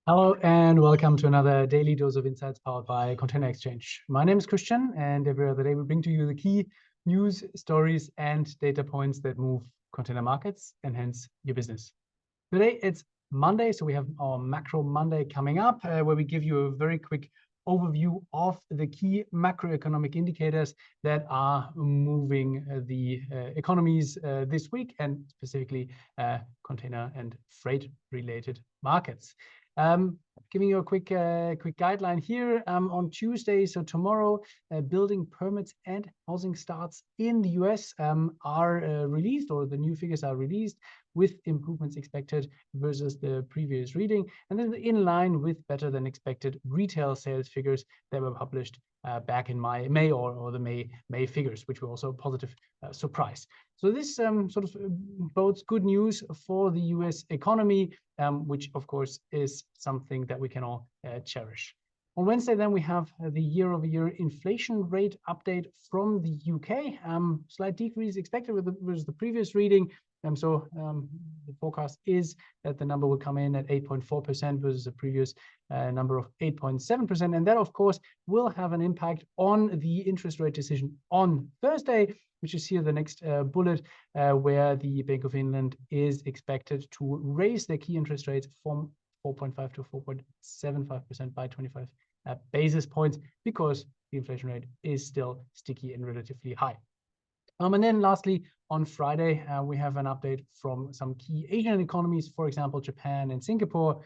Hello and welcome to another daily dose of insights powered by Container Exchange. My name is Christian, and every other day we bring to you the key news, stories, and data points that move container markets and hence your business. Today it's Monday, so we have our Macro Monday coming up, where we give you a very quick overview of the key macroeconomic indicators that are moving the economies this week, and specifically container and freight related markets. Giving you a quick guideline here on Tuesday, so tomorrow, building permits and housing starts in the US are released, or the new figures are released, with improvements expected versus the previous reading, and then in line with better than expected retail sales figures that were published back in May or the May figures, which were also a positive surprise. So this sort of bodes good news for the US economy, which of course is something that we can all cherish. On Wednesday, then, we have the year-over-year inflation rate update from the UK. Slight decrease expected versus the previous reading. So the forecast is that the number will come in at 8.4% versus the previous number of 8.7%. And that, of course, will have an impact on the interest rate decision on Thursday, which is here the next bullet, where the Bank of England is expected to raise their key interest rates from 4.5 to 4.75% by 25 basis points, because the inflation rate is still sticky and relatively high. And then lastly, on Friday, we have an update from some key Asian economies, for example, Japan and Singapore,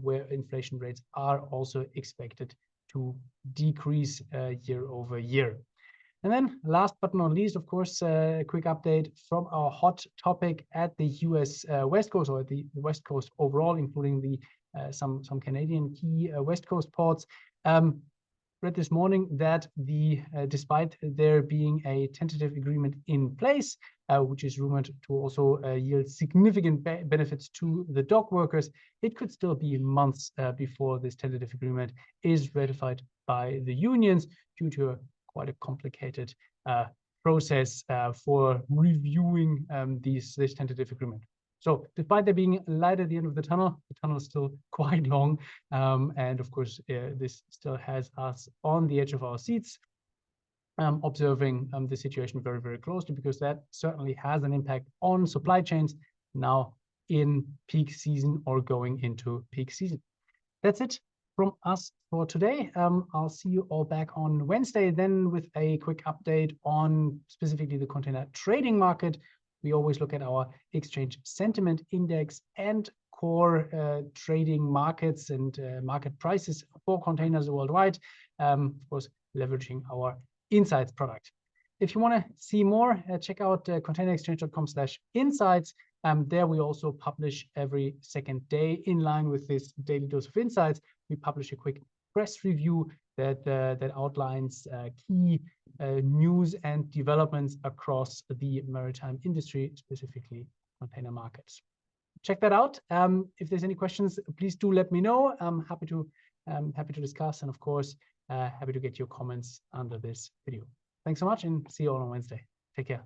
where inflation rates are also expected to decrease year over year. And then last but not least, of course, a quick update from our hot topic at the US West Coast, or at the West Coast overall, including the some Canadian key West Coast ports. Read this morning that despite there being a tentative agreement in place, which is rumored to also yield significant benefits to the dock workers, it could still be months before this tentative agreement is ratified by the unions, due to quite a complicated process for reviewing this tentative agreement. So despite there being light at the end of the tunnel is still quite long. And of course, this still has us on the edge of our seats, observing the situation very, very closely, because that certainly has an impact on supply chains now in peak season or going into peak season. That's it from us for today. I'll see you all back on Wednesday, then, with a quick update on specifically the container trading market. We always look at our exchange sentiment index and core trading markets and market prices for containers worldwide, of course, leveraging our insights product. If you want to see more, check out containerexchange.com/insights. There we also publish every second day, in line with this daily dose of insights. We publish a quick press review that outlines key news and developments across the maritime industry, specifically container markets. Check that out. If there's any questions, please do let me know. I'm happy to discuss, and of course, happy to get your comments under this video. Thanks so much, and see you all on Wednesday. Take care.